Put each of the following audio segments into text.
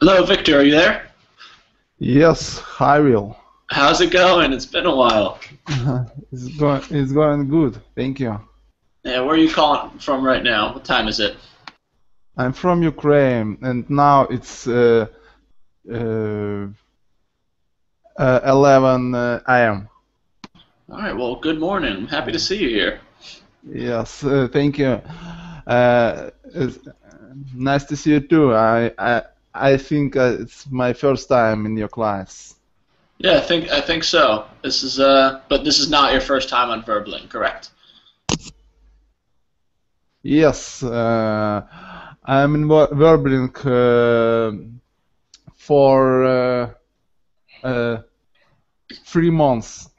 Hello, Victor. Are you there? Yes, hi Will. How's it going? It's been a while. It's going good, thank you. Yeah, where are you calling from right now? What time is it? I'm from Ukraine, and now it's 11 a.m. All right. Well, good morning. I'm happy to see you here. Yes, thank you. It's nice to see you too. I think it's my first time in your class. Yeah, I think so. This is but this is not your first time on Verblin, correct? Yes, I'm in Verbling for 3 months.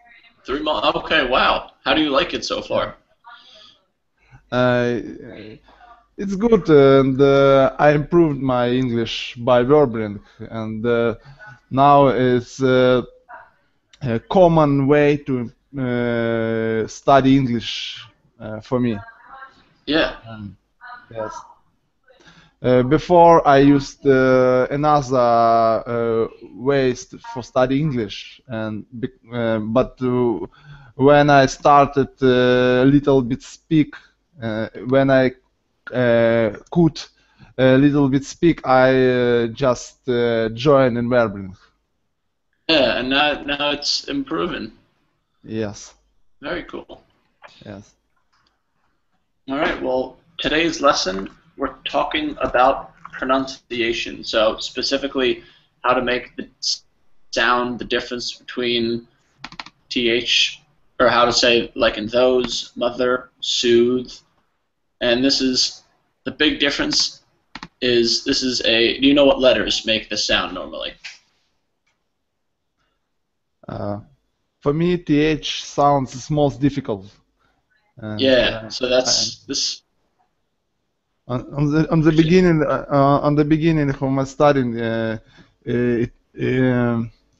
3 months. Okay. Wow. How do you like it so far? It's good, and I improved my English by Verbling, and now it's a common way to study English for me. Yeah. Yes. Before I used another ways for study English, and but when I started a little bit speak, when I could a little bit speak, I just joined in Verbling. Yeah, and now it's improving. Yes. Very cool. Yes. All right, well, today's lesson, we're talking about pronunciation. So specifically, how to make the sound, the difference between th, or how to say, like in those, mother, soothe. And this is, the big difference is, this is a, do you know what letters make this sound normally? For me, th sounds is most difficult. And, Yeah, so that's, this, on the beginning of my studying, it,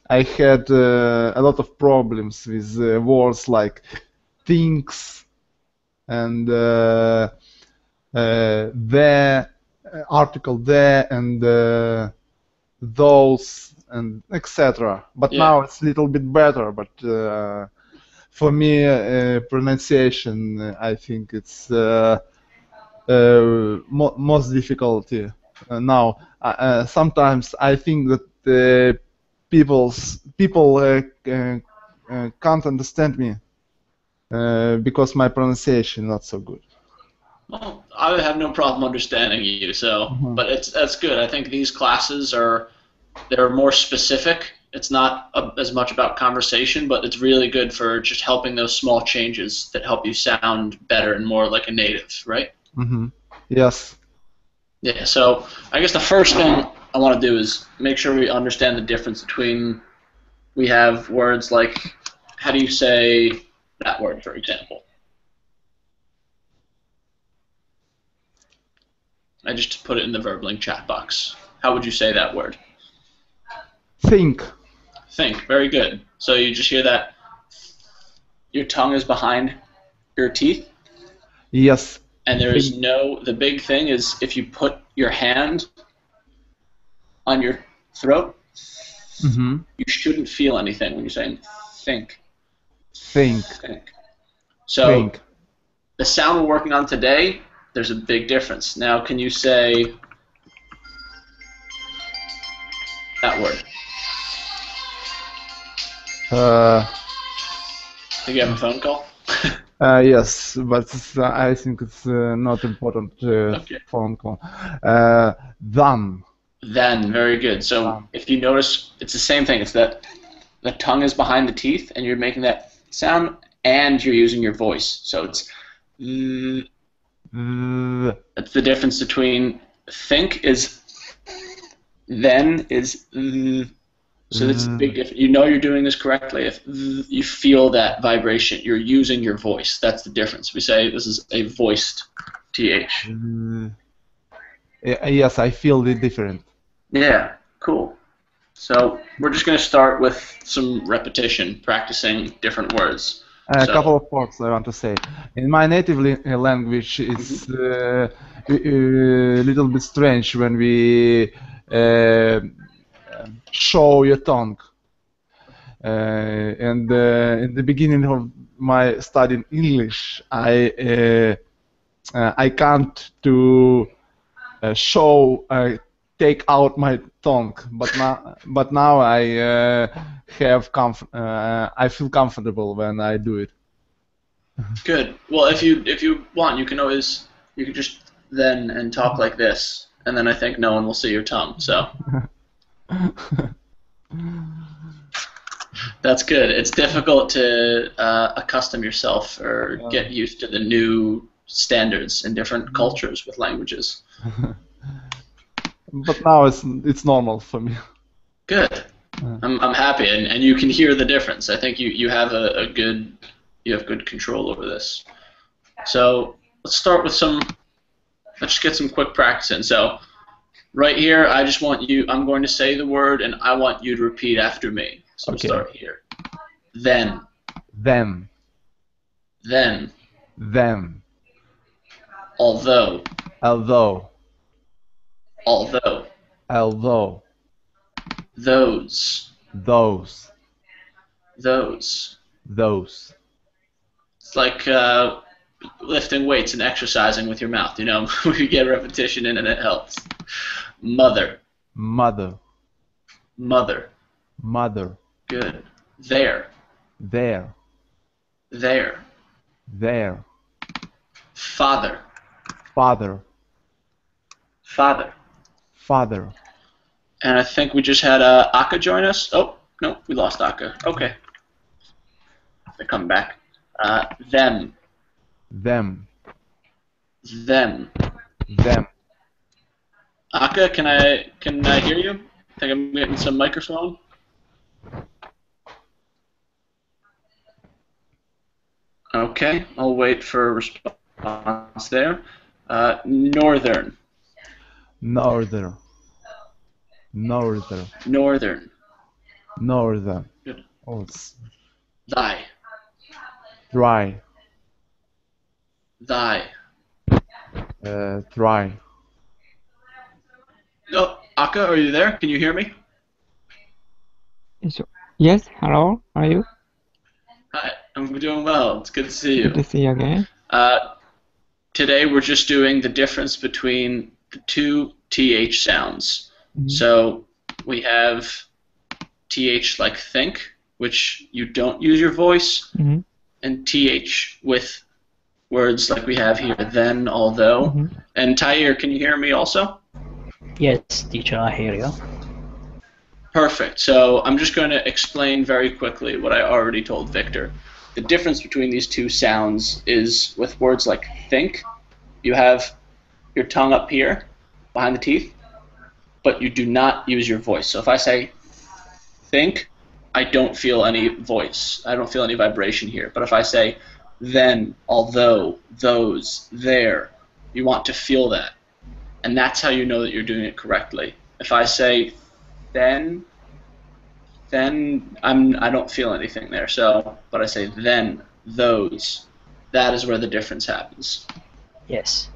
I had a lot of problems with words like things and the article the and those and etc. But yeah. now it's a little bit better. But for me, pronunciation, I think it's most difficulty now. Sometimes I think that people can't understand me because my pronunciation not so good. Well, I have no problem understanding you, so, but that's good. I think these classes they're more specific. It's not as much about conversation, but it's really good for just helping those small changes that help you sound better and more like a native, right? Yes. Yeah, so I guess the first thing I want to do is make sure we understand the difference between, we have words like, how do you say that word, for example? I just put it in the VerbLink chat box. How would you say that word? Think. Think. Very good. So you just hear that your tongue is behind your teeth? Yes. And there is no, the big thing is if you put your hand on your throat, you shouldn't feel anything when you're saying think. Think. So think. The sound we're working on today, there's a big difference. Now, can you say that word? Do you have a phone call? Yes, but I think it's not important Okay. phone call. Then. Then, very good. So if you notice, it's the same thing. It's that the tongue is behind the teeth, and you're making that sound, and you're using your voice. So it's that's the difference between think is then is so that's a big difference. You know you're doing this correctly if you feel that vibration. You're using your voice. That's the difference. We say this is a voiced th. Yes, I feel the different. Yeah, cool. So we're just going to start with some repetition, practicing different words. A couple of words I want to say. In my native language, it's a little bit strange when we show your tongue. And in the beginning of my studying English, I can't to show take out my tongue, but now I I feel comfortable when I do it. Good. Well, if you want, you can just then and talk like this, and then I think no one will see your tongue. So that's good. It's difficult to accustom yourself or get used to the new standards in different cultures with languages. But now it's normal for me. Good. I'm happy, and you can hear the difference. I think you have you have good control over this. So let's start with let's just get some quick practice in. So right here, I just want I'm going to say the word, and I want you to repeat after me. So okay. We'll start here. Then. Then. Then. Then. Although. Although. Although. Although. Those. Those. Those. Those. It's like lifting weights and exercising with your mouth. You know, you get repetition in and it helps. Mother. Mother. Mother. Mother. Good. There. There. there, there, father, father, father. father, And I think we just had Aka join us. Oh, no, we lost Aka. Okay. They're coming back. Them, them, them. them. Aka, can I hear you? I think I'm getting some microphone. Okay, I'll wait for a response there. Northern, Northern, northern, northern. northern. Good. Oh, it's Thy, dry, thy. dry. Oh, Aka, are you there? Can you hear me? Yes, hello, are you? Hi, I'm doing well. It's good to see Good to you. see you again. Today we're just doing the difference between the two TH sounds. Mhm. So we have TH like think, which you don't use your voice, Mhm. and TH with words like we have here, then, although. Mhm. And Tahir, can you hear me also? Yes, teacher, I hear you. Perfect. So I'm just going to explain very quickly what I already told Victor. The difference between these two sounds is with words like think, you have your tongue up here behind the teeth, but you do not use your voice. So if I say think, I don't feel any voice. I don't feel any vibration here. But if I say then, although, those, there, you want to feel that. And that's how you know that you're doing it correctly. If I say then I don't feel anything there. So, but I say then, those, that is where the difference happens. Yes.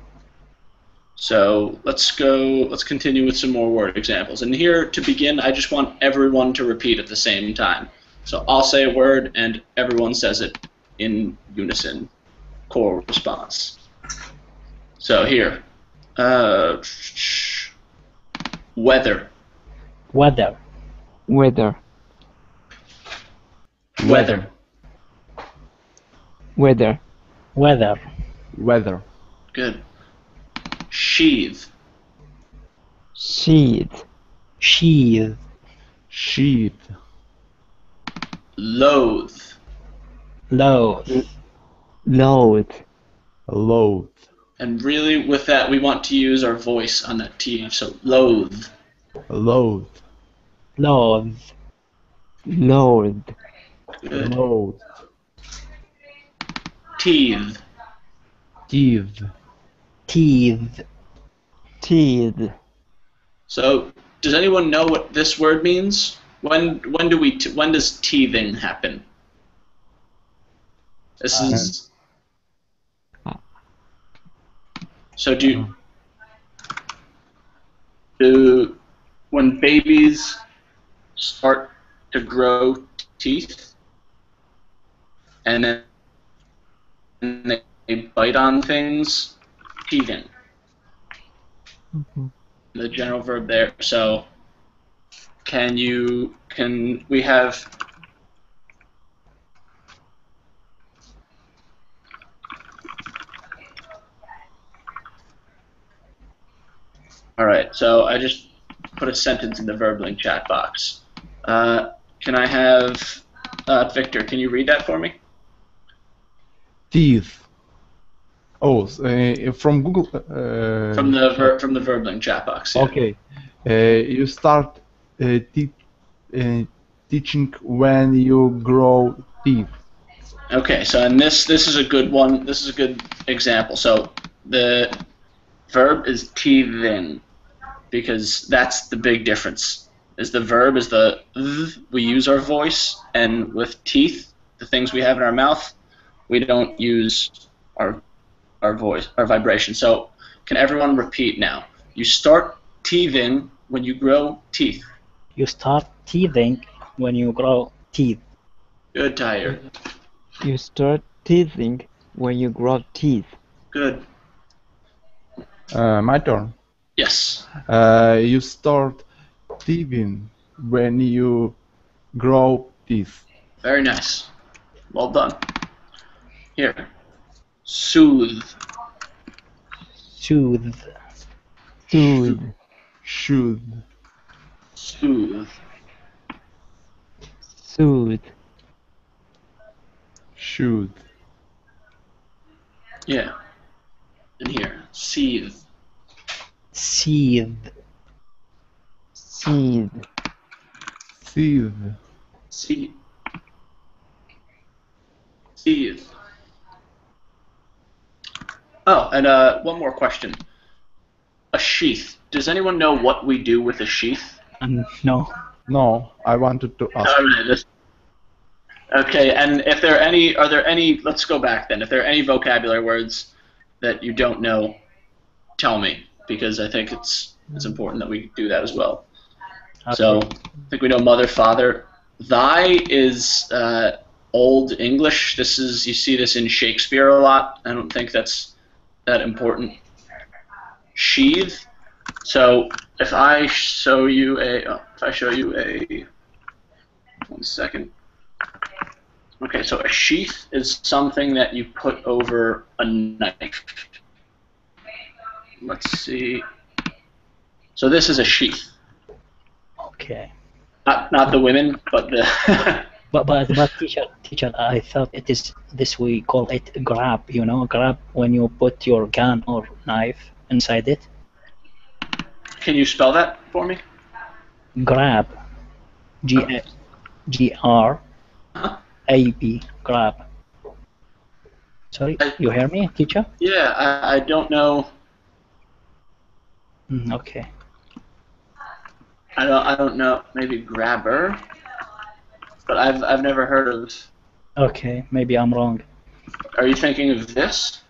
So let's continue with some more word examples. And here, to begin, I just want everyone to repeat at the same time. So I'll say a word, and everyone says it in unison, core response. So here, weather, Weather. Weather, weather, weather, Weather. Weather, good. Sheathe, sheath, Sheath. sheath, loathe, Loathe. load, load, and really with that we want to use our voice on that th. So loathe, load, Loathe. load, good. load, Teeth, teeth, Teeth. teeth, so does anyone know what this word means? When does teething happen? This is so do when babies start to grow teeth and then they bite on things, teething. Mhm. The general verb there. So can we have all right, so I just put a sentence in the VerbLink chat box. Can I have Victor, can you read that for me? teeth. Oh, from Google. From the VerbLink chat box. Yeah. Okay. You start teaching when you grow teeth. Okay, so and this is a good one. This is a good example. So the verb is teething because that's the big difference. Is the verb is the we use our voice, and with teeth, the things we have in our mouth, we don't use our voice, our vibration. So can everyone repeat now? You start teething when you grow teeth. You start teething when you grow teeth. Good, Tahir. You start teething when you grow teeth. Good. My turn. Yes. You start teething when you grow teeth. Very nice. Well done. Here. Soothe. Soothe. Soothe. Should. Soothe. Soothe. Should. Yeah. And here. Seethe. Seethe. Seethe. Seethe. Seethe. Seethe. Oh, and one more question. A sheath. Does anyone know what we do with a sheath? No. No, I wanted to ask. All right. Okay, and if there are there any? Let's go back then. If there are any vocabulary words that you don't know, tell me, because I think it's important that we do that as well. Okay. So I think we know mother, father. Thy is Old English. This is, you see this in Shakespeare a lot. I don't think that's that important. Sheathe. So if I show you a, one second. Okay, so a sheath is something that you put over a knife. Let's see. So this is a sheath. Okay. Not the women, but the. But teacher, I thought it is this, we call it grab, you know, grab when you put your gun or knife inside it. Can you spell that for me? Grab. G-R-A-B. Grab. Sorry, you hear me, teacher? Yeah, I don't know. Okay. I don't know. Maybe grabber, but I've never heard of. Okay, maybe I'm wrong. Are you thinking of this?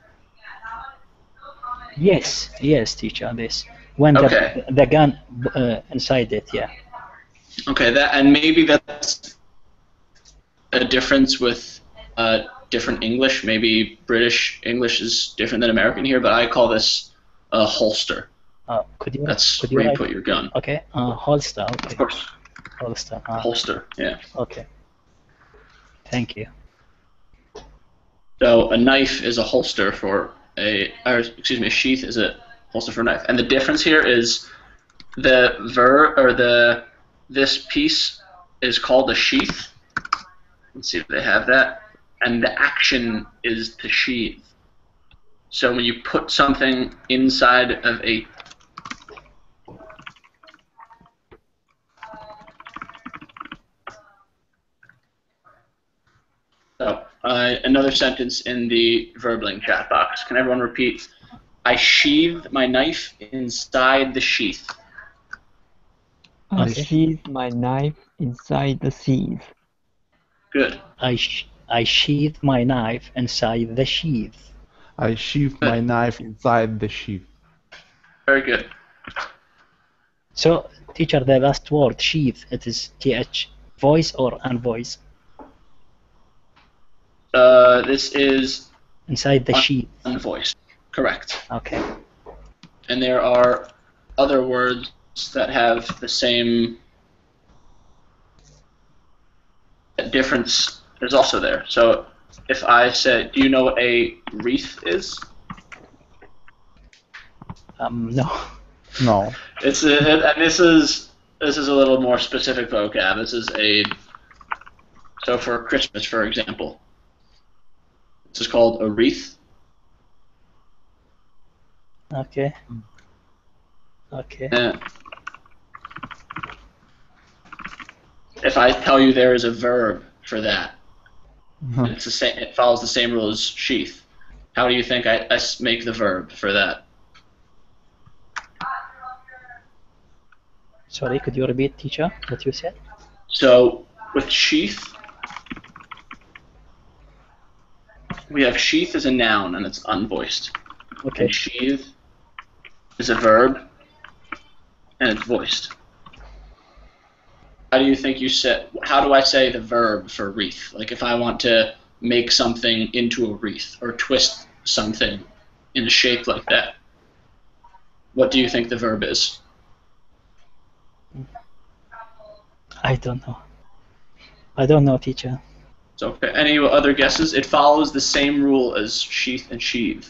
Yes, teacher, this. When Okay. the gun inside it, yeah. Okay, that, and maybe that's a difference with different English. Maybe British English is different than American here, but I call this a holster. Could you? That's could you where you write- put your gun. Okay, holster. Okay. Of course. Holster. Holster, yeah. Okay. Thank you. So a knife is a holster for a sheath is a holster for a knife. And the difference here is the this piece is called a sheath. Let's see if they have that. And the action is to sheath. So when you put something inside of a another sentence in the Verbling chat box. Can everyone repeat? I sheathe my knife inside the sheath. I Okay. sheathe my knife inside the sheath. Good. I sheathe my knife inside the sheath. I sheathe my knife inside the sheath. Very good. So, teacher, the last word, sheath, it is th, voice or unvoice? This is Inside the sheath. unvoiced. Correct. Okay. And there are other words that have the same difference is also there. So if I say, do you know what a wreath is? No. No. It's and this is a little more specific vocab. This is so for Christmas, for example, this is called a wreath. Okay. Okay. If I tell you there is a verb for that, Huh. it's the same. It follows the same rule as sheath. How do you think I make the verb for that? Sorry, could you repeat, teacher, what you said? So with sheath, we have sheath as a noun and it's unvoiced. Okay. And sheathe is a verb and it's voiced. How do you think you said? How do I say the verb for wreath? Like if I want to make something into a wreath or twist something in a shape like that, what do you think the verb is? I don't know. I don't know, teacher. So okay, any other guesses? It follows the same rule as sheath and sheathe.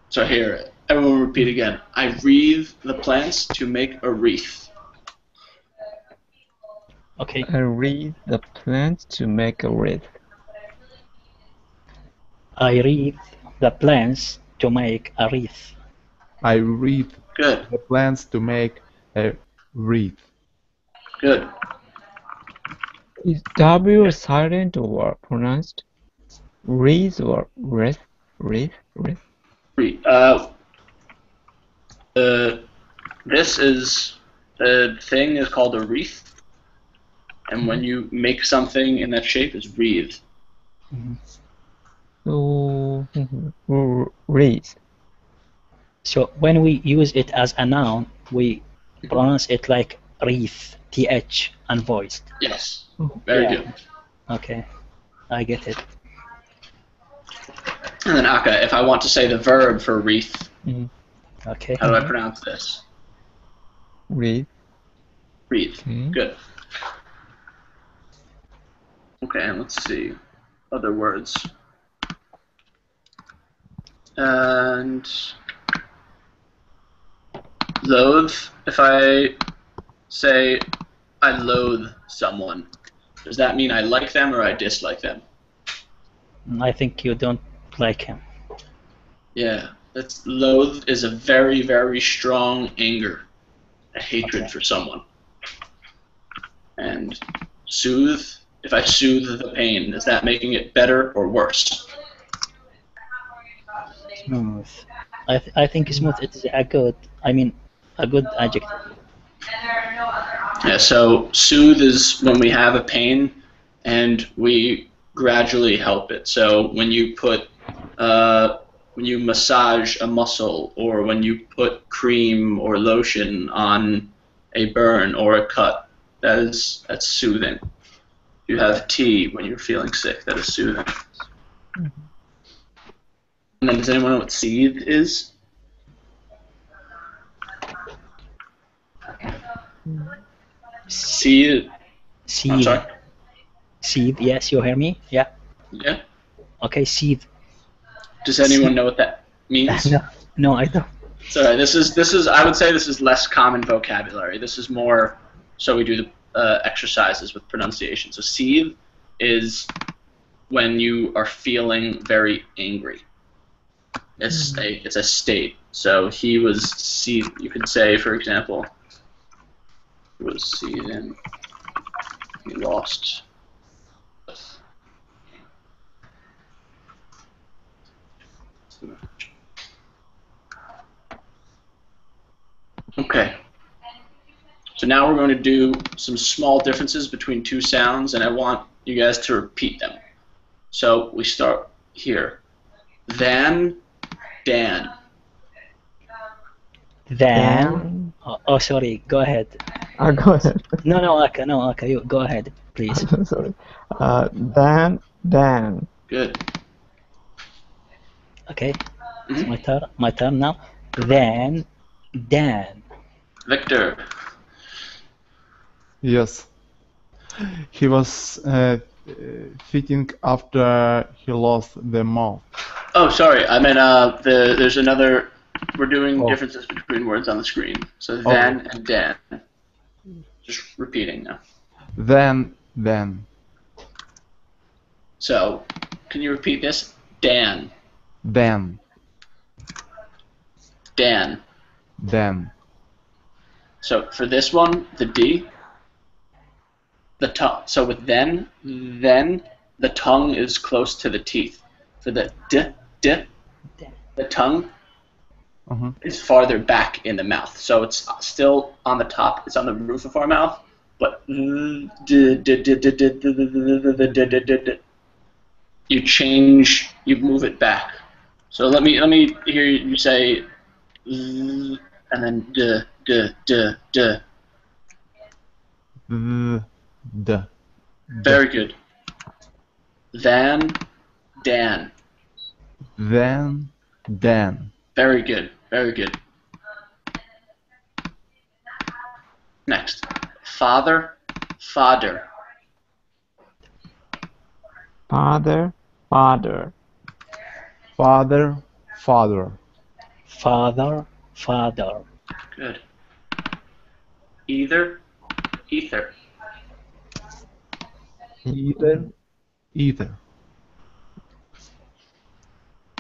So here, everyone repeat again. I wreathe the plants to make a wreath. Okay. I read the plants to make a wreath. I read the plans to make a wreath. I read Good, the plans to make a wreath. good. Is W silent or pronounced? Wreath or wreath? Wreath? Wreath? This is the thing is called a wreath, and when you make something in that shape, it's wreathe. So, wreath. So when we use it as a noun, we pronounce it like wreath, th, unvoiced. Yes, very Yeah. good. Okay, I get it. And then Aka, if I want to say the verb for wreath, Okay. how do I pronounce this? Wreath. Wreath. Okay. Good. Okay, and let's see other words. And loathe. If I say I loathe someone, does that mean I like them or I dislike them? I think you don't like him. Yeah, that's loathe is a very, very strong anger, a hatred for someone. And soothe. If I soothe the pain, is that making it better or worse? Smooth. I think smooth is a good adjective. Yeah, so soothe is when we have a pain and we gradually help it. So when you when you massage a muscle, or when you put cream or lotion on a burn or a cut, that's soothing. You have tea when you're feeling sick, that is soothing. And then does anyone know what seethe is? Seethe. I'm Seethe. sorry. Seethe. Yes, you hear me? Yeah. Yeah. Okay, seethe. Does anyone know what that means? No, I don't. Sorry, this is I would say this is less common vocabulary. This is more so we do the exercises with pronunciation. So seethe is when you are feeling very angry. It's a state. So he was seethe. You could say, for example, he was seething. He lost. Okay. So now we're going to do some small differences between two sounds, and I want you guys to repeat them. So we start here. Than, Dan. Then. Oh, sorry. Go ahead. Go ahead. No, Aka, you go ahead, please. Sorry. Dan. Good. Okay. It's my turn now. Then, Dan. Victor. Yes. He was fitting after he lost the mouth. Oh, sorry. I meant there's another. We're doing Oh. differences between words on the screen. So then and Dan. Just repeating now. Then. So, can you repeat this? Dan. Dan. So for this one, the D, the tongue. So with then, the tongue is close to the teeth. For the D, the tongue is farther back in the mouth. So it's still on the top. It's on the roof of our mouth, but you move it back. So let me hear you say, and then d. Very good. Than, Dan. Then, Dan. Very good. Very good. Next. Father, father. Father, father. Father, father. Father, father. Good. Either, ether. Either, either.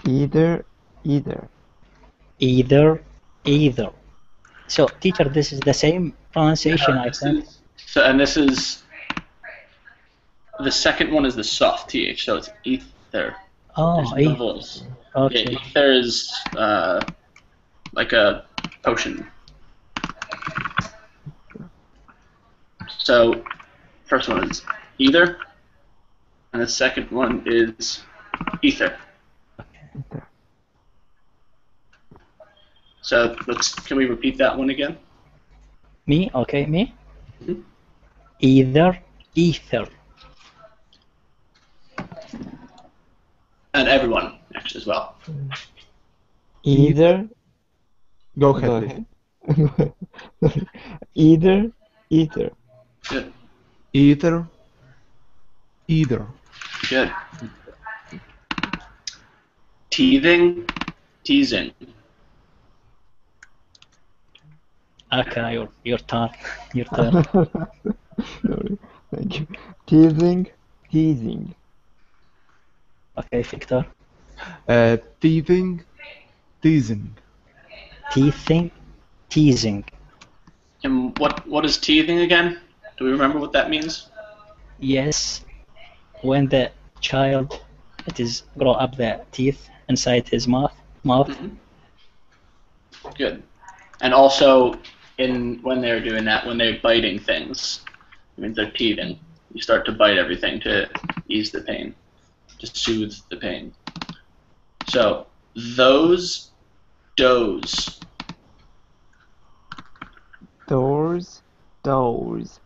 Either, either. Either, either. So, teacher, this is the same pronunciation, I think. And this is the second one is the soft th, so it's ether. Oh, There's no either. voice. Okay. Yeah, ether is like a potion. So, first one is either, and the second one is ether. Either. So, can we repeat that one again? Me? Okay, me? Mhm. Either, ether. And everyone, actually, as well. Either. Go Go ahead, ahead. Either, either. Good. Either, either. Good. Teething, teasing. Okay, your turn. Your turn. Sorry. Thank you. Teasing, teasing. Okay, Victor. Teething, teasing. Teething, teasing. And what is teething again? Do we remember what that means? Yes, when the child it is grow up the teeth inside his mouth. Mhm. Good. And also, when they're doing that, when they're biting things, I mean they're teething. You start to bite everything to ease the pain, to soothe the pain. So those, doze. Doors, doors.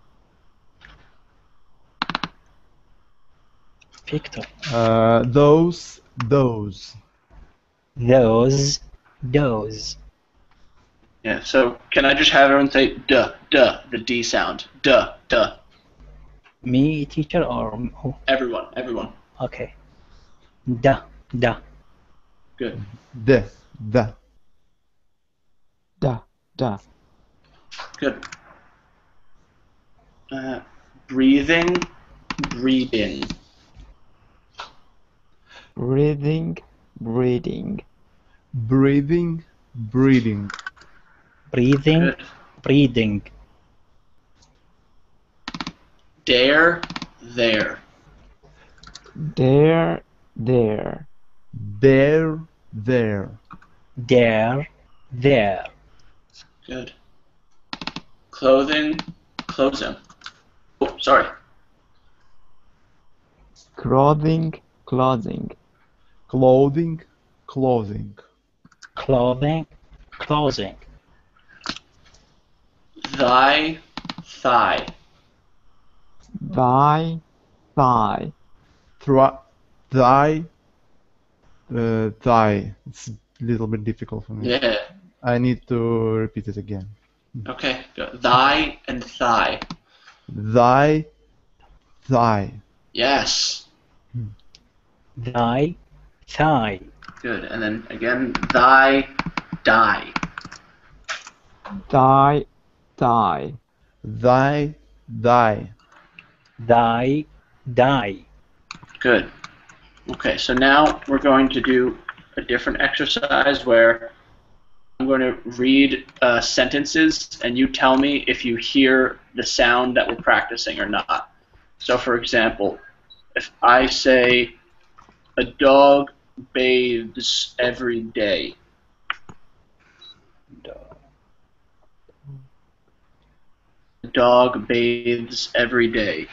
Victor. Those, those. Those, those. Yeah. So can I just have everyone say duh, duh, the D sound, duh, duh. Me, teacher, or who? Everyone, everyone. Okay. Da, da. Good. The, the. Da, da. Good. Breathing, breeding. Breathing, breathing. Breathing, breathing. Breathing, Good. breathing. Dare, there. There, there. There, there. There, there. Good. Clothing, closing. Oh, sorry. Clothing, clothing. Clothing, clothing. Clothing, clothing. Thy, thigh. Thigh, thigh. Thigh, thigh. It's a little bit difficult for me. Yeah. I need to repeat it again. Okay. Good. Thigh and thigh. Thy, thigh. Yes. Thy, thigh. Good. And then again, thy, die. Thigh, thigh. Thy, thy. Thy, die. Good. Okay, so now we're going to do a different exercise where I'm going to read sentences and you tell me if you hear the sound that we're practicing or not. So for example, if I say a dog bathes every day. A dog bathes every day.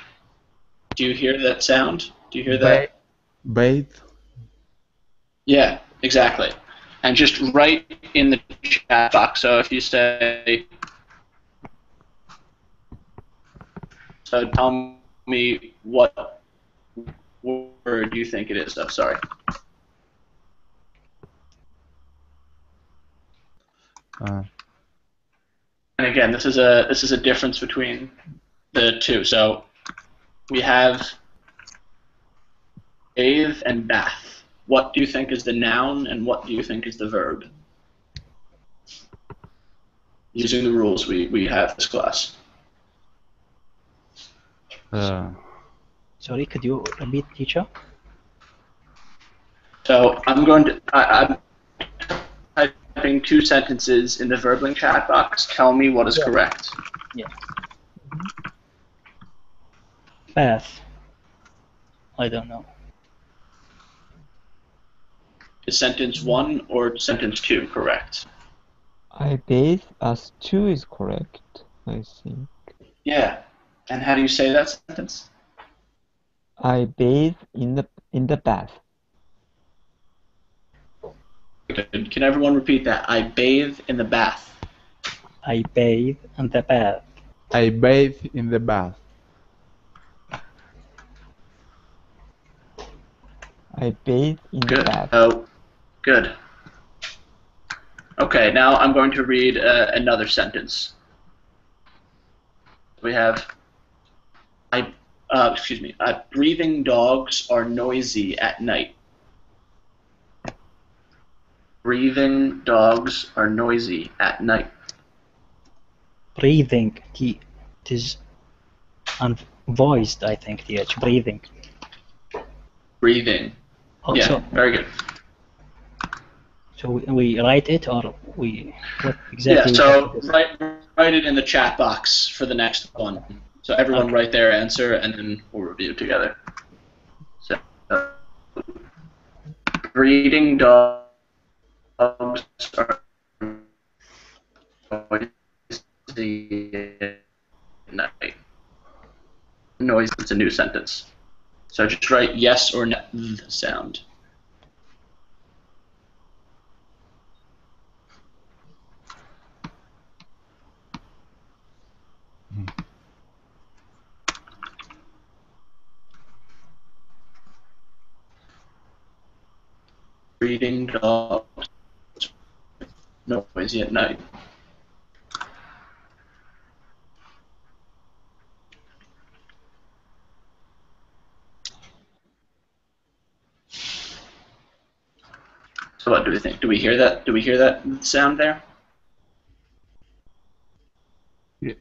Do you hear that sound? Do you hear that? Bathe. Yeah, exactly. And just write in the chat box. So if you say, so tell me what word do you think it is? Oh, sorry. And again, this is a difference between the two. So we have bathe and bath. What do you think is the noun, and what do you think is the verb? Using the rules we have this class. Sorry, could you repeat, teacher? So I'm going to I'm typing two sentences in the Verbling chat box. Tell me what is correct. Yeah. Bath. I don't know. Is sentence 1 or sentence 2 correct? I bathe as 2 is correct, I think. Yeah. And how do you say that sentence? I bathe in the bath. Good. Can everyone repeat that? I bathe in the bath. I bathe in the bath. I bathe in the bath. I bathe in the Good. bath. Oh, good. Okay, now I'm going to read another sentence. We have, breathing dogs are noisy at night. Breathing dogs are noisy at night. Breathing. It is unvoiced, I think, th. Breathing. Breathing. Also, Yeah, very good. so we write it, or we what exactly? Yeah, so write it in the chat box for the next one. So everyone Okay. write their answer, and then we'll review together. So, breeding dogs are noisy at night. Noise. It's a new sentence. So just write yes or no sound. Breeding dogs noisy at night. So what do we think? Do we hear that? Do we hear that sound there? Yeah.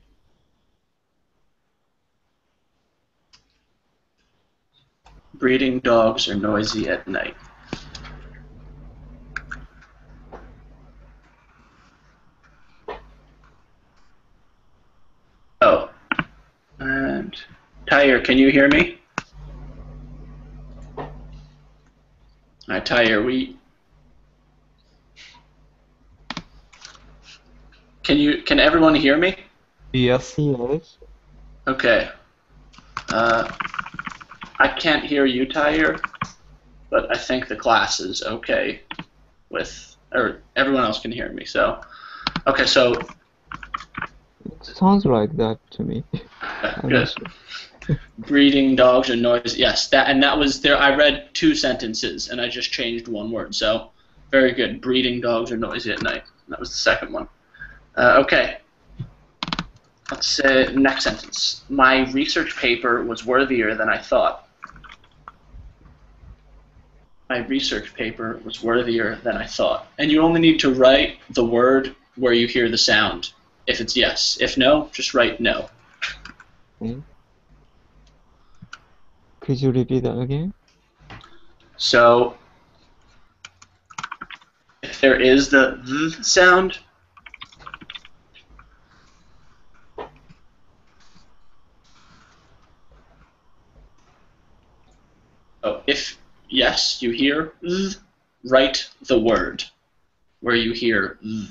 Breeding dogs are noisy at night. Oh. And Tyre, can you hear me? Alright, Tyre, can everyone hear me? Yes. Yes. Okay. I can't hear you, Tyre, but I think the class is okay with, or everyone else can hear me. So, okay, so It sounds like that to me. I'm good. not sure. Breeding dogs are noisy. Yes, that was there. I read two sentences and I just changed one word. So, very good. Breeding dogs are noisy at night. That was the second one. Okay. Let's say next sentence. My research paper was worthier than I thought. My research paper was worthier than I thought. And you only need to write the word where you hear the sound. If it's yes. If no, just write no. Okay. Could you repeat that again? So, if there is the th sound, if yes, you hear th, write the word where you hear th.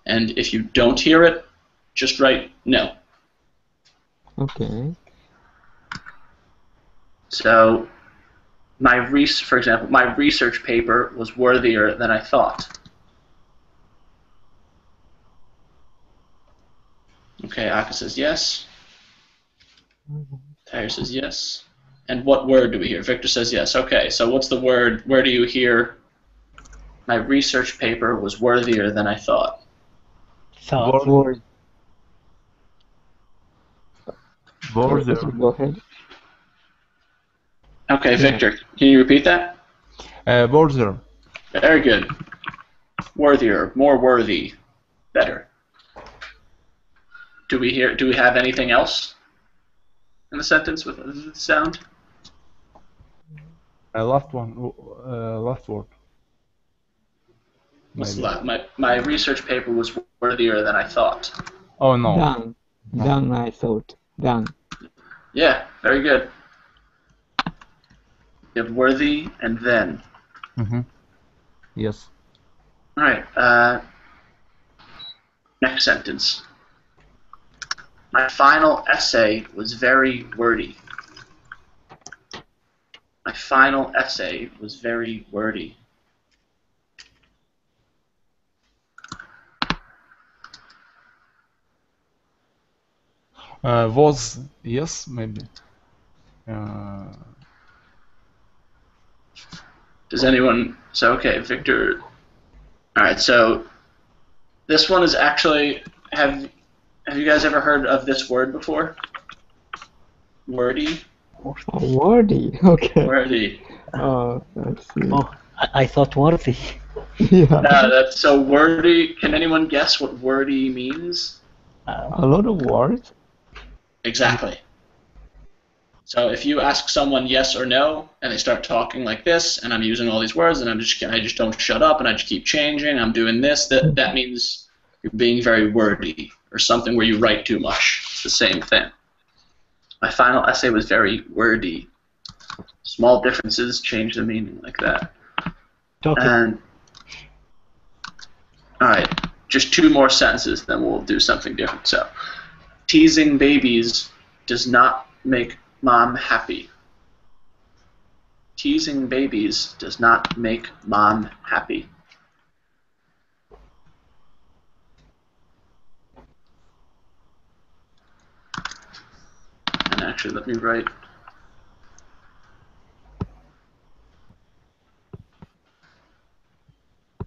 And if you don't hear it, just write no. Okay. So, for example, my research paper was worthier than I thought. Okay, Aka says yes. Tyre says yes. And what word do we hear? Victor says yes. Okay, so what's the word? Where do you hear? My research paper was worthier than I thought. Thought. Word. Border. Go ahead. Okay, Yeah. Victor, can you repeat that? Border. Very good. Worthier, more worthy, better. Do we have anything else in the sentence with the sound? Last one. Last word. What's Maybe. that? My research paper was worthier than I thought. Oh no. Done. No. Done, I thought. Done. Yeah, very good. You have worthy and then. Mm-hmm. Yes. All right. Next sentence. My final essay was very wordy. My final essay was very wordy. Was yes maybe. Does anyone? So okay, Victor. All right. So this one is actually have you guys ever heard of this word before? Wordy. Wordy. Okay. Wordy. Let's see. Oh, I thought worthy. Yeah. That's so wordy. Can anyone guess what wordy means? A lot of words. Exactly. So if you ask someone yes or no, and they start talking like this, and I'm using all these words, and I just don't shut up, and I just keep changing, I'm doing this, that means you're being very wordy, or something where you write too much. It's the same thing. My final essay was very wordy. Small differences change the meaning like that. Talking. And all right, just two more sentences, then we'll do something different. So, teasing babies does not make mom happy. Teasing babies does not make mom happy. And actually, let me write.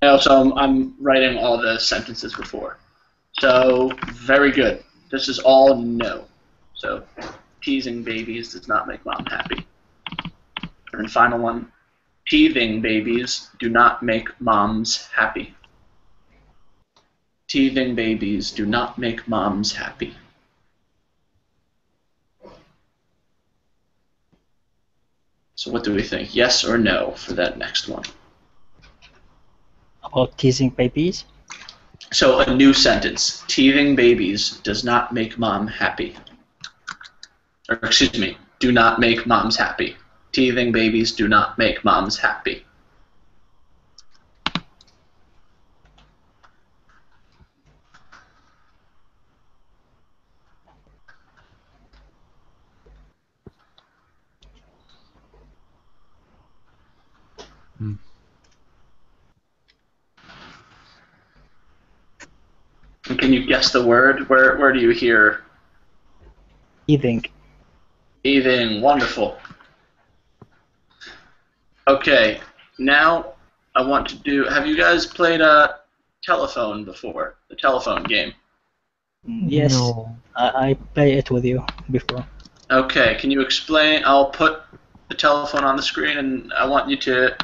Also, I'm writing all the sentences before. So, very good. This is all no. So, teasing babies does not make mom happy. And final one, teething babies do not make moms happy. Teething babies do not make moms happy. So what do we think? Yes or no for that next one? About teasing babies. So a new sentence. Teething babies does not make mom happy. Or excuse me, do not make moms happy. Teething babies do not make moms happy. And can you guess the word? Where do you hear Teething. teething? Wonderful. Okay, now I want to do. Have you guys played a telephone before? The telephone game. Yes. No. I play it with you before. Okay, can you explain? I'll put the telephone on the screen, and I want you to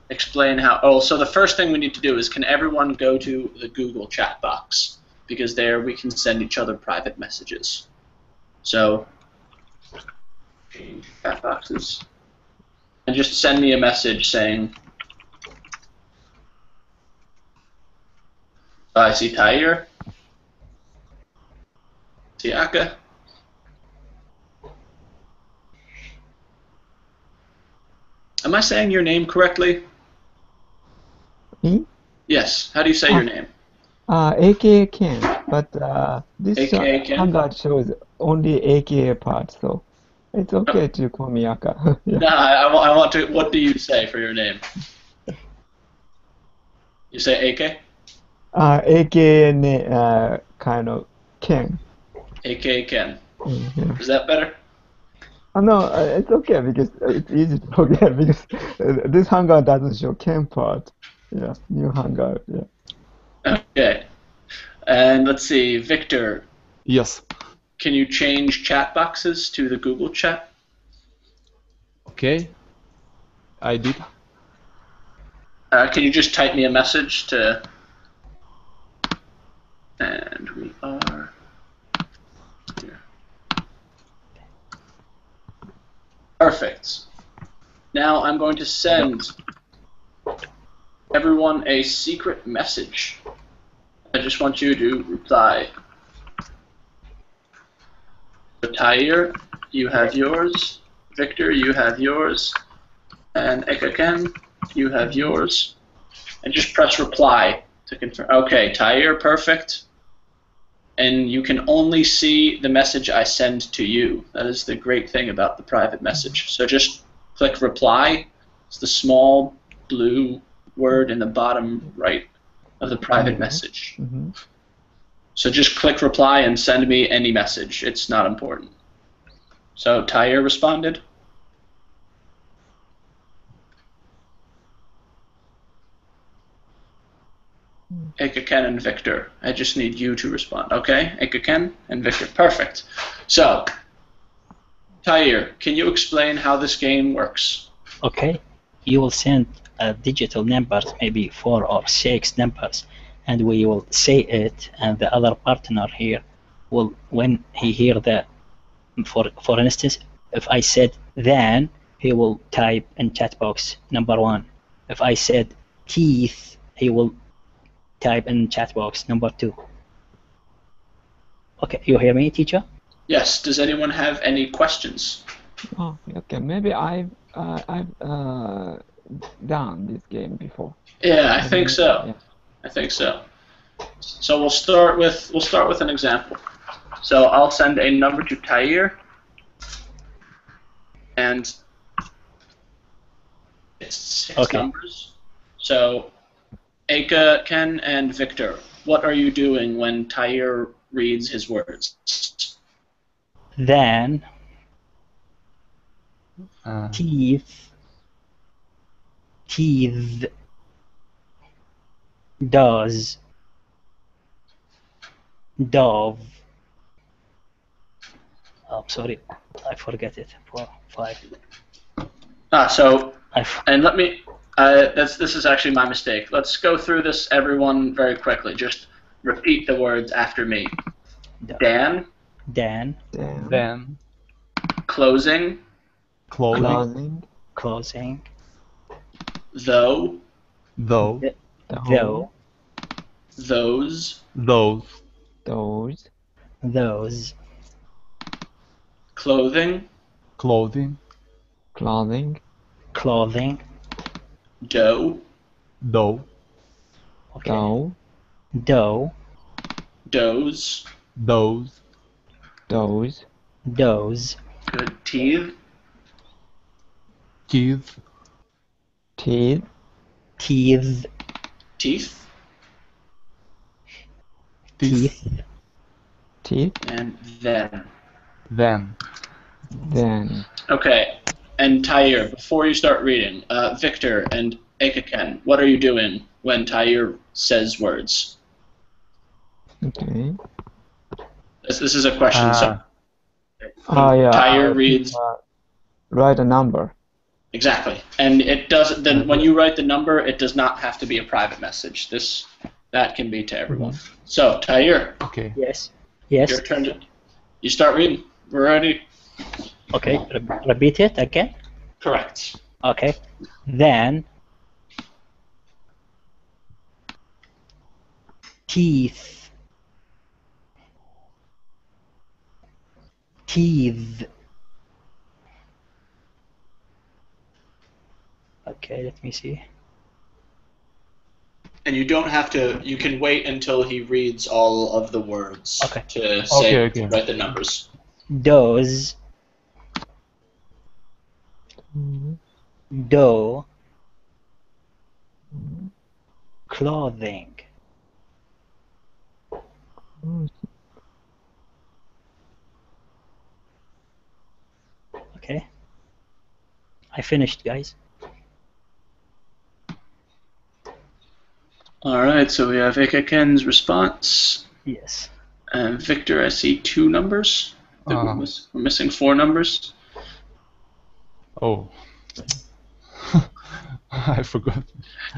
explain how. Oh, so the first thing we need to do is, can everyone go to the Google chat box? Because there we can send each other private messages. So, chat boxes. And just send me a message saying, I see Tahir. See Aka. Am I saying your name correctly? Me? Yes. How do you say your name? AKA Ken, but this AKA Ken? handout shows only AKA part, so it's okay to call me Aka. Yeah. No, I want to. What do you say for your name? You say AK? AKA kind of Ken. AK Ken. Yeah. Is that better? No, it's okay because it's easy to forget because this Hangout doesn't show cam part. Yeah, new Hangout. Yeah. Okay. And let's see, Victor, Yes. can you change chat boxes to the Google chat? Okay. I did. Can you just type me a message to... And we are here. Perfect. Now I'm going to send everyone a secret message. I just want you to reply. So Tahir, you have yours. Victor, you have yours. And Ekaken, you have yours. And just press reply to confirm. Okay, Tahir, perfect. And you can only see the message I send to you. That is the great thing about the private message. So just click reply. It's the small blue word in the bottom right of the private message. Mm-hmm. So just click reply and send me any message. It's not important. So Tahir responded. Ekaken and Victor. I just need you to respond. Okay? Ekaken and Victor. Perfect. So, Tahir, can you explain how this game works? Okay, you will send digital numbers, maybe 4 or 6 numbers, and we will say it, and the other partner here will, when he hear that, for instance, if I said then, he will type in chat box number 1. If I said teeth, he will type in chat box number 2. Okay, you hear me, teacher? Yes. Does anyone have any questions? Oh, okay. Maybe I've done this game before. Yeah, I think so. Yeah. I think so. So we'll start with an example. So I'll send a number to Tahir, and it's 6 Okay. numbers. So Eka, Ken, and Victor, what are you doing when Tahir reads his words? Then Uh, teeth, teeth, does, dove. Oh, sorry, I forget it. 4, 5. So I f- and let me. This is actually my mistake. Let's go through this, everyone, very quickly. Just repeat the words after me. Dan, Dan, Then then closing, clothing, closing, closing, though, though, though, those, those, those, those, clothing, clothing, clothing, clothing. dough, though, Okay. dough, Dough, doze, those, those, those, good, teeth, teeth, teeth, teeth, teeth, teeth, teeth, teeth, and then. then. then. Okay, and Tahir, before you start reading, Victor and Ekaken, what are you doing when Tahir says words? Okay. This is a question. So Yeah. Tahir reads Write a number. exactly, and it does. Then when you write the number, it does not have to be a private message. That can be to everyone. So Tahir, Okay. yes, yes. your turn. You start reading. We're ready. Okay, repeat it again. Correct. Okay, then teeth, teeth. Okay, let me see. And you don't have to. You can wait until he reads all of the words Okay. to say Okay. write the numbers. Does, dough, clothing. Okay. I finished, guys. All right, so we have Ikaken's response. Yes. And Victor, I see 2 numbers. I think we're missing 4 numbers. Oh. I forgot.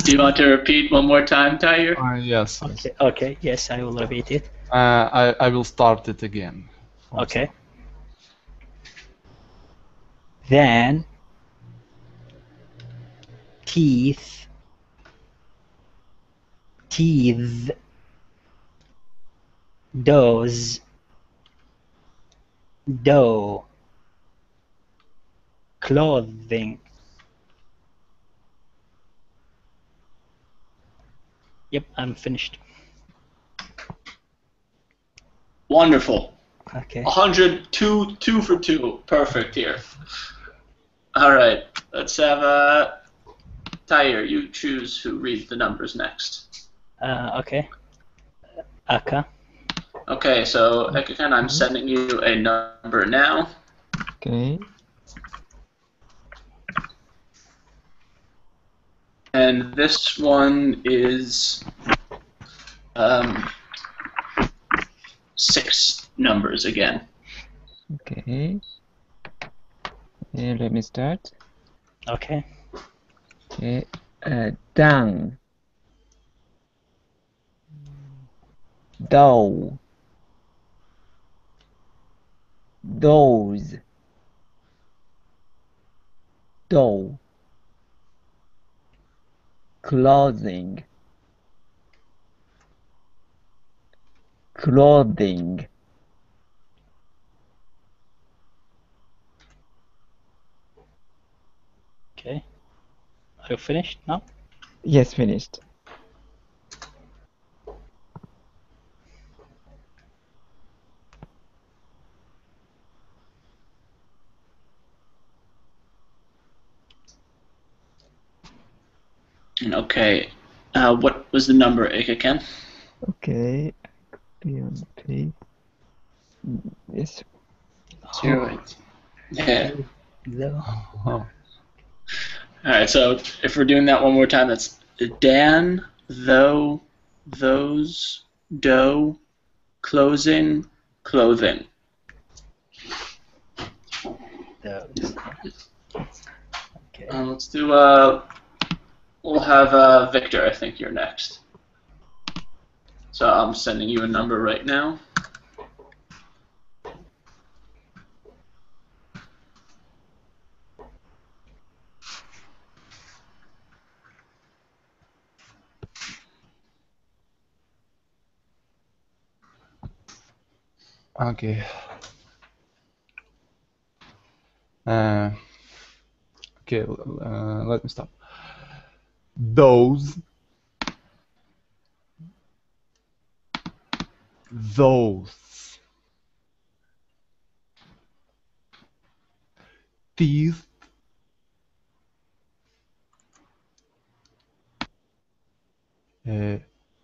Do you want to repeat one more time, Tahir? Yes. Okay. Okay. Yes, I will repeat it. I will start it again. Okay. Then teeth, teeth, does, dough, clothing. Yep, I'm finished. Wonderful. Okay. 100, 2 for 2. Perfect here. All right, let's have Tahir, you choose who reads the numbers next. Okay. Aka. Okay, so Ikaken, I'm sending you a number now. Okay. And this one is 6 numbers again. Okay. Let me start. Okay. Okay. Down. Dough. Those. Dough. Clothing. Clothing. Okay. Are you finished now? Yes, finished. Okay, what was the number, Ikaken? Okay. Copy on the page. Yes. 0. Yeah. No. Oh. All right, so if we're doing that one more time, that's Dan, though, those, dough, closing, clothing. Those. Okay. Let's do, we'll have Victor, I think you're next. So I'm sending you a number right now. Okay. Okay, let me stop. Those. Those. Teeth.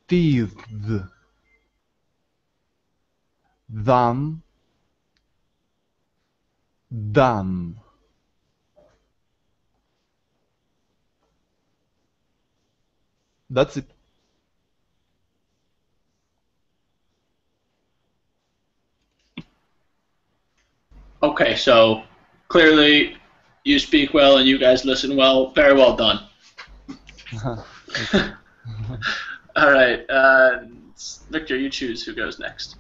Teeth. Done. Done. That's it. Okay, so clearly you speak well and you guys listen well. Very well done. All right, Victor, you choose who goes next.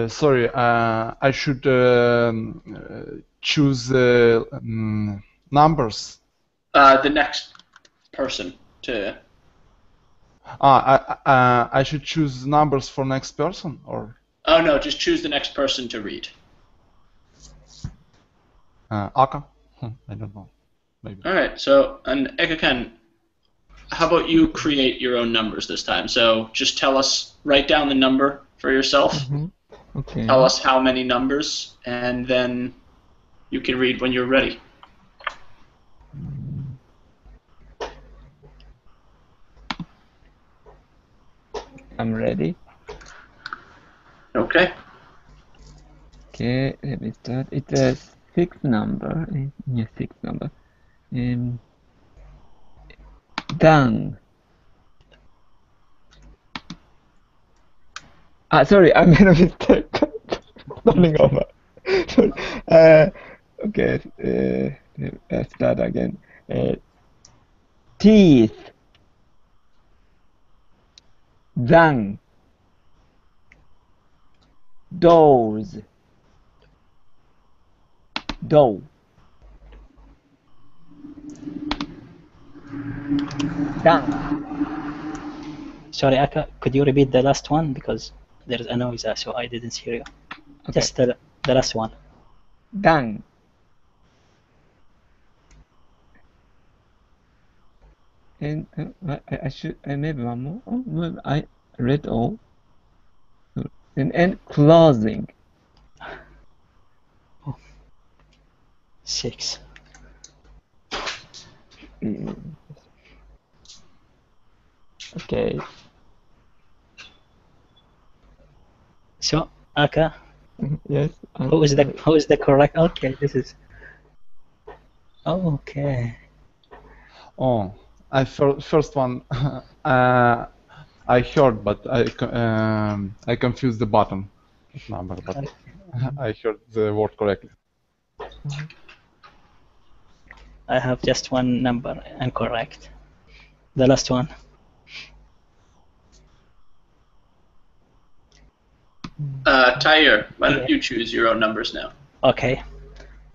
Sorry, I should choose numbers. The next person to. I should choose numbers for next person, or? Oh no, just choose the next person to read. Aka? I don't know. Maybe. All right, so and Ikaken, how about you create your own numbers this time? So just tell us, write down the number for yourself. Okay. Tell us how many numbers, and then you can read when you're ready. I'm ready. Okay. Okay, let me start. It's a sixth number. Yeah, sixth number. Dang. Sorry, I made a mistake. Starting over. Sorry. Okay, let's start again. Teeth. Dang. Doors. Dough. Dang. Sorry, Aka, could you repeat the last one because there's a noise, so I didn't hear you. Okay. Just the last one. Dang. And I should maybe one more. Oh, well, I read all. And closing. 6. Okay. So, Aka, Yes. who is the correct? Okay, this is. Okay. Oh, first one I heard, but I confused the button number, but I heard the word correctly. I have just one number incorrect. The last one. Tyre, why don't you choose your own numbers now? Okay.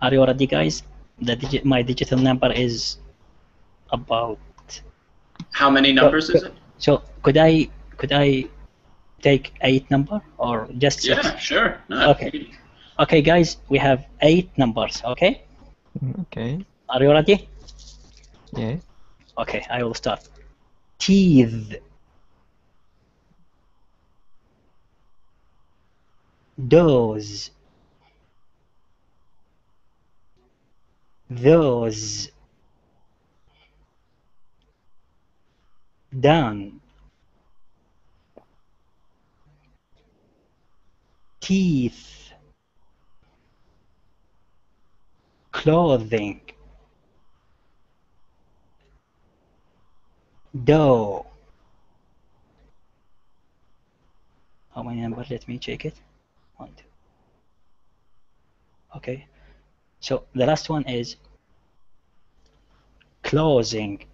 Are you ready, guys? My digital number is about. How many numbers is it? So could I take 8 number or just 6? Yeah, sure. No, Okay. Okay, guys, we have 8 numbers. Okay. Okay. Are you ready? Yes. Okay, I will start. Teeth. Those. Those. Done. Teeth. Clothing. Dough. How many numbers? Let me check it. 1, 2. Okay. So the last one is closing.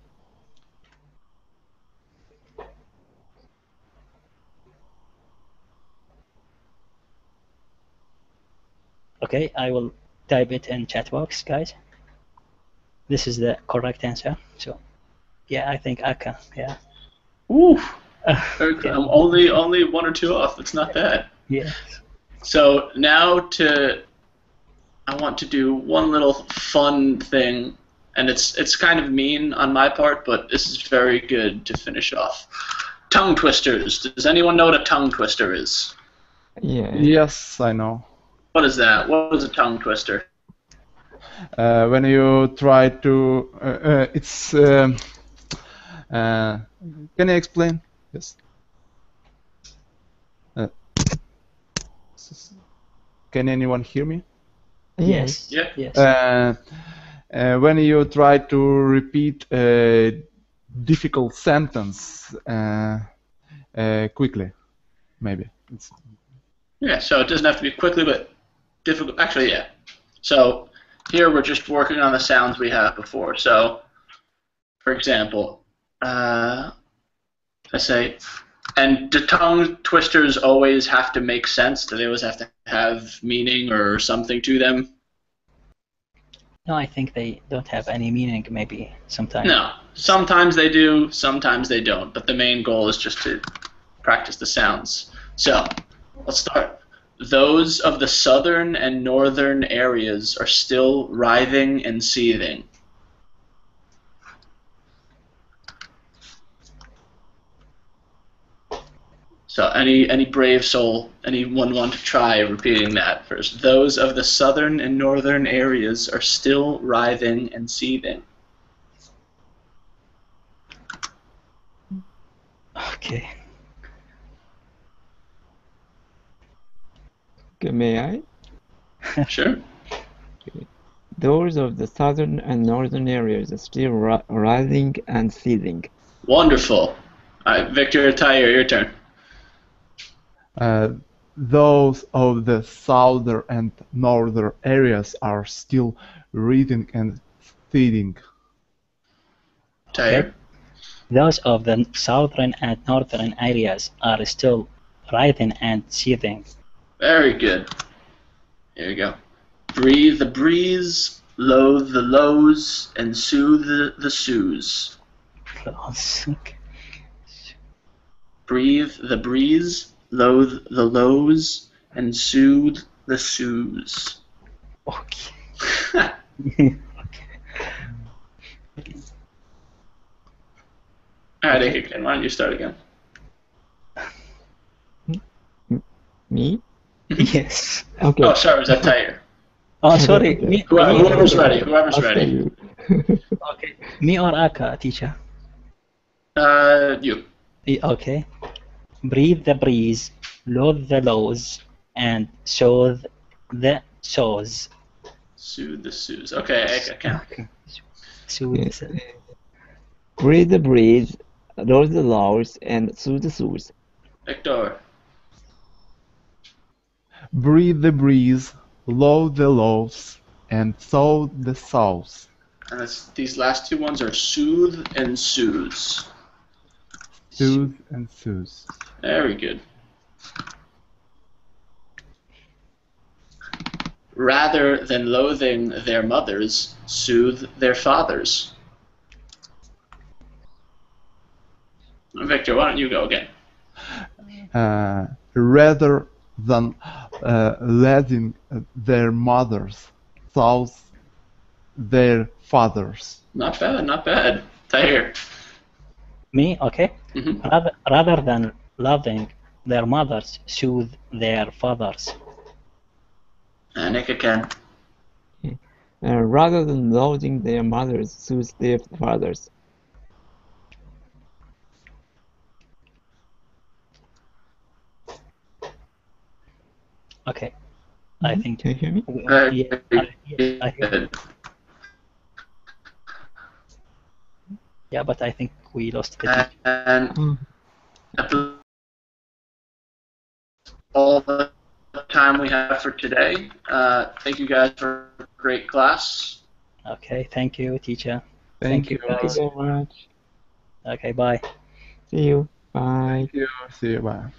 Okay, I will type it in chat box, guys. This is the correct answer. So, yeah, I think Aka. Yeah. Oof. Okay. I'm only 1 or 2 off. It's not bad. Yeah. So now I want to do one little fun thing, and it's kind of mean on my part, but this is very good to finish off. Tongue twisters. Does anyone know what a tongue twister is? Yeah. Yes, I know. What is that? What is a tongue twister? When you try to, it's. Can you explain? Yes. Can anyone hear me? Yes. Yeah. Yes. When you try to repeat a difficult sentence quickly, maybe. Yeah, so it doesn't have to be quickly, but difficult. Actually, yeah. So here we're just working on the sounds we have before. So, for example, I say, and do tongue twisters always have to make sense? Do they always have to have meaning or something to them? No, I think they don't have any meaning. Maybe sometimes. No. Sometimes they do, sometimes they don't. But the main goal is just to practice the sounds. So, let's start. Those of the southern and northern areas are still writhing and seething. So any brave soul, anyone want to try repeating that first? Those of the southern and northern areas are still writhing and seething. Okay. Okay, may I? Sure. Those of the southern and northern areas are still rising and seething. Wonderful. All right, Victor, Tahir, your turn. Those of the southern and northern areas are still reading and feeding. Tahir. Those of the southern and northern areas are still writhing and seething. Very good. Here you go. Breathe the breeze, loathe the lows, and soothe the soothes. Breathe the breeze, loathe the lows, and soothe the soothes. Okay. Alright, again. Why don't you start again? Me? Yes. Okay. Oh, sorry, was that Tahir? Oh, sorry. Me, Whoever's ready. Whoever's After ready. you. okay. Me or Aka, teacher? You. Okay. Breathe the breeze, loathe the lows, and soothe the sows. Soothe the soothes. Okay, I can. Okay. Soothe the Breathe the breeze, load the lows, and soothe the soothes. Victor. Breathe the breeze, low the lows, and sow the sows. And these last two ones are soothe and soothes. Soothe and soothes. Very good. Rather than loathing their mothers, soothe their fathers. Victor, why don't you go again? Rather than letting their mothers soothe their fathers. Not bad, not bad. Tahir. Me, okay. Mhm. Rather than loving their mothers, soothe their fathers. Nick again. Rather than loathing their mothers, soothe their fathers. Okay. I think. Can you hear me? Very I think. good. Yeah, but I think we lost the teacher. And that's all the time we have for today. Thank you guys for a great class. Okay, thank you, teacher. Thank you. Thank you very much. Okay, bye. See you. Bye. Thank you. See you. Bye.